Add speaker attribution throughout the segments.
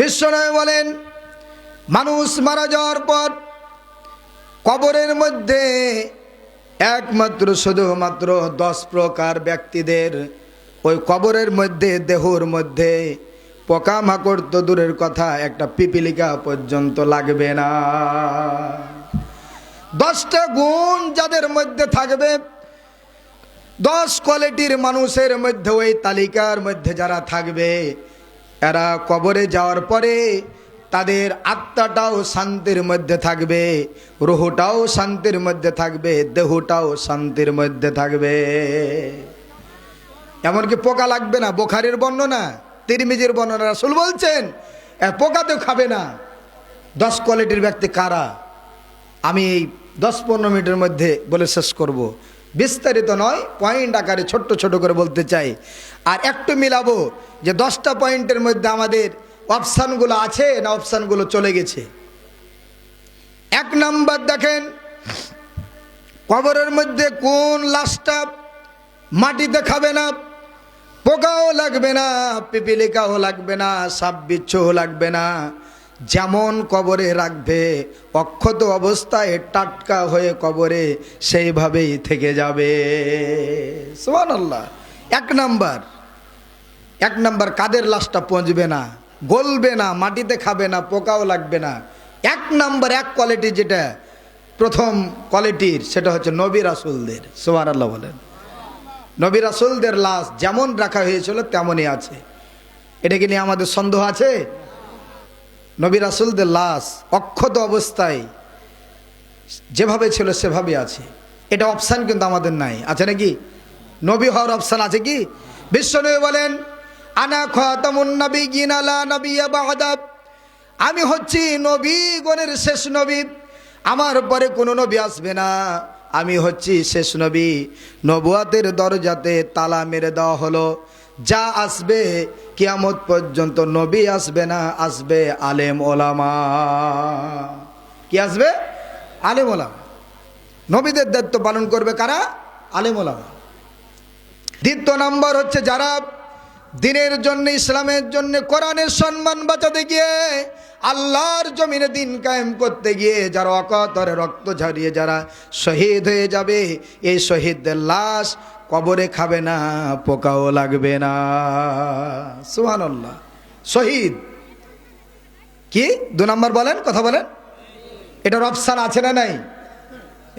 Speaker 1: বিশ্বনবী বলেন, মানুষ মারা যাওয়ার পর কবরের মধ্যে একমাত্র শুধুমাত্র 10 প্রকার ব্যক্তিদের ওই কবরের মধ্যে দেহর মধ্যে পোকামাকড় তো দূরের কথা, একটা পিপিলিকা পর্যন্ত লাগবে না। 10টা গুণ যাদের মধ্যে থাকবে, 10 কোয়ালিটির মানুষের মধ্যে ওই তালিকার মধ্যে যারা থাকবে, এরা কবরে যাওয়ার পরে তাদের আত্মাটাও শান্তির মধ্যে থাকবে, রুহটাও শান্তির মধ্যে থাকবে, দেহটাও শান্তির মধ্যে থাকবে। এমনকি পোকা লাগবে না। বুখারীর বর্ণনা, তিরমিজির বর্ণনা, রাসূল বলছেন পোকাতেও খাবে না। 10 কোয়ালিটির ব্যক্তি কারা? আমি এই 10-15 মিনিটের মধ্যে বলে শেষ করব। বিস্তারিত নয়, পয়েন্ট আকারে ছোট্ট ছোট করে বলতে চাই। আর একটু মিলাবো যে 10টা পয়েন্টের মধ্যে আমাদের অপশানগুলো আছে না অপশানগুলো চলে গেছে। 1 নাম্বার দেখেন, কবরের মধ্যে কোন লাশটা মাটিতে খাবে না, পোকাও লাগবে না, পিপিলিকাও লাগবে না, সাপ বিচ্ছুও লাগবে না। যেমন কবরে রাখবে, অক্ষত অবস্থায় টাটকা হয়ে কবরে সেইভাবেই থেকে যাবে। সুবহানাল্লাহ। 1 নাম্বার কাদের লাশটা পচবে না, গলবে না, মাটিতে খাবে না, পোকাও লাগবে না। 1 নাম্বার 1 কোয়ালিটি, যেটা প্রথম কোয়ালিটির, সেটা হচ্ছে নবী রাসূলদের। সুবহানাল্লাহ বলেন। নবী রাসূলদের লাশ যেমন রাখা হয়েছিল তেমনই আছে। এটা কি নিয়ে আমাদের সন্দেহ আছে? নবী রাসূলদের লাশ অক্ষত অবস্থায় যেভাবে ছিল সেভাবে আছে। এটা অপশান কিন্তু আমাদের নাই, আছে নাকি? নবী হওয়ার অপশান আছে কি? বিশ্বনবী বলেন, আনা খাতামুন নাবিয়্যিন লা নাবিয়্যা বা'দা, আমি হচ্ছি নবীগণের শেষ নবী, আমার পরে কোনো নবী আসবে না, আমি হচ্ছি শেষ নবী। নবুয়াতের দরজাতে তালা মেরে দেওয়া হলো। যা আসবে কিয়ামত পর্যন্ত নবী আসবে না, আসবে আলেম ওলামা। কি আসবে? আলেম ওলামা। নবীদের দায়িত্ব পালন করবে কারা? আলেম ওলামা। 2 নাম্বার হচ্ছে যারা দিনের জন্য, ইসলামের জন্য, কোরআনের সম্মান বাঁচাতে গিয়ে, আল্লাহর জমিনে দিন কায়েম করতে গিয়ে যারা অকাতরে রক্ত ঝরিয়ে যারা শহীদ হয়ে যাবে, এই শহীদদের লাশ কবরে খাবে না, পোকাও লাগবে না। সুবহানাল্লাহ। শহীদ কি 2 নাম্বার বলেন, কথা বলেন। এটার অপশান আছে না নাই?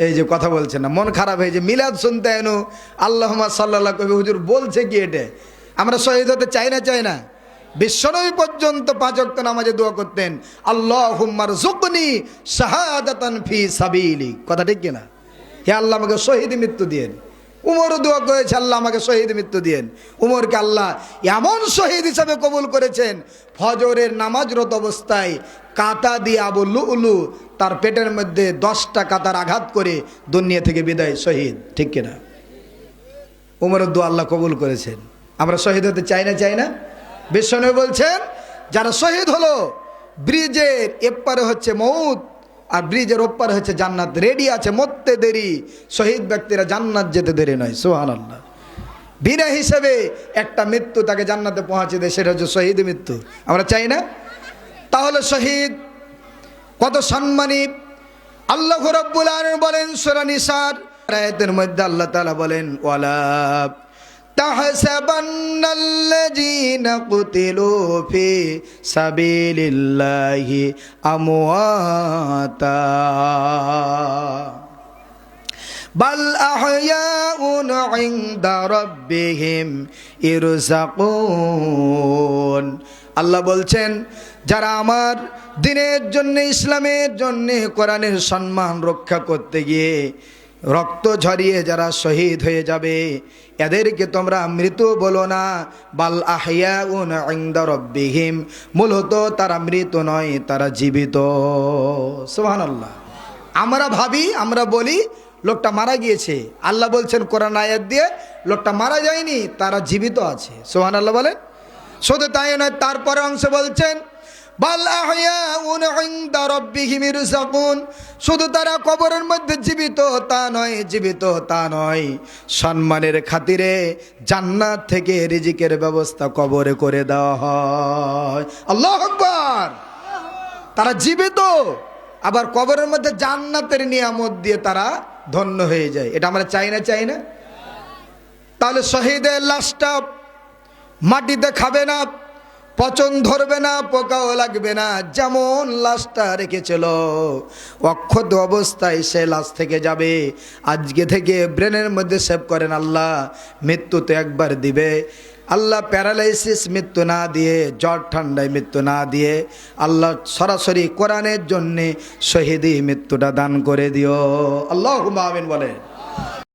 Speaker 1: এই যে কথা বলছেন না, মন খারাপ হয়ে যে মিলাদ শুনতে এনো আল্লাহুম্মা সাল্লাল্লাহু কবি হুজুর বলছে কি? এটা আমরা শহীদ হতে চাই না? বিশ্বনবী পর্যন্ত 5 ওয়াক্ত নামাজে দোয়া করতেন, আল্লাহুম্মা রযুকনি শাহাদাতান ফি সাবিলি। কথা ঠিক কিনা? হে আল্লাহ আমাকে শহীদ মৃত্যু দিয়েন। উমরও দোয়া করেছে, আল্লাহ আমাকে শহীদ মৃত্যু দিয়েন। উমরকে আল্লাহ এমন শহীদ হিসাবে কবুল করেছেন, ফজরের নামাজরত অবস্থায় কাঁটা দিয়ে আবু লুলু তার পেটের মধ্যে 10টা কাঁটার আঘাত করে দুনিয়া থেকে বিদায়, শহীদ। ঠিক কিনা? উমরের দোয়া আল্লাহ কবুল করেছেন। আমরা শহীদ হতে চাই না? বিশ্বনবী বলছেন, যারা শহীদ হলো, ব্রিজের এপারে হচ্ছে মউত আর ব্রিজের ওপারে হচ্ছে জান্নাত। রেডি আছে, মরতে দেরি। শহীদ ব্যক্তিরা জান্নাত যেতে দেরি নয়। সুবহানাল্লাহ। বিনা হিসেবে একটা মৃত্যু তাকে জান্নাতে পৌঁছে দেয়, সেটা হচ্ছে শহীদ মৃত্যু। আমরা চাই না? তাহলে শহীদ কত সম্মানী। আল্লাহ রাব্বুল আলামিন বলেন সূরা নিসার আয়াতের মধ্যে, আল্লাহ তাআলা বলেন, ওয়ালা তাহসাবান্নাল্লাযীনা কুতিলু ফি সাবিলিল্লাহি আমওয়াতা বাল আহইয়াউন ইনদা রাব্বিহিম ইরযাকুন। আল্লাহ বলছেন, যারা আমার দিনের জন্য, ইসলামের জন্য, কোরআনের সম্মান রক্ষা করতে গিয়ে রক্ত ঝরিয়ে যারা শহীদ হয়ে যাবে, এদেরকে তোমরা মৃত বলো না, বাল আহইয়াউন ইনদা রাব্বিহিম, মূলত তারা মৃত নয়, তারা জীবিত। সুবহানাল্লাহ। আমরা ভাবি, আমরা বলি লোকটা মারা গিয়েছে। আল্লাহ বলছেন কোরআন আয়াত দিয়ে, লোকটা মারা যায়নি, তারা জীবিত আছে। সুবহানাল্লাহ বলেন। শুধু তাই নয়, তারপরে অংশ বলছেন, বাল আহইয়াউন ইনদা রাব্বিহিম ইরযাকুন, শুধু তারা কবরের মধ্যে জীবিত তা নয়, জীবিত তা নয়, সম্মানের খাতিরে জান্নাত থেকে রিজিকের ব্যবস্থা কবরে করে দেওয়া হয়। আল্লাহু আকবার। তারা জীবিত, আবার কবরের মধ্যে জান্নাতের নিয়ামত দিয়ে তারা ধন্য হয়ে যায়। এটা আমরা চাই না, চাই না? তাহলে শহীদের লাশটা মাটিতে খাবে না, পচন ধরবে না, পোকাও লাগবে না, যেমন লাশটা রেখেছিল অক্ষত অবস্থায় সে লাশ থেকে যাবে। আজকে থেকে ব্রেনের মধ্যে সেভ করেন, আল্লাহ মৃত্যু তো একবার দিবে, আল্লাহ প্যারালাইসিস মৃত্যু না দিয়ে, জ্বর ঠান্ডায় মৃত্যু না দিয়ে, আল্লাহ সরাসরি কোরআনের জন্যে শহীদি মৃত্যুটা দান করে দিও। আল্লাহুম্মা আমিন বলে।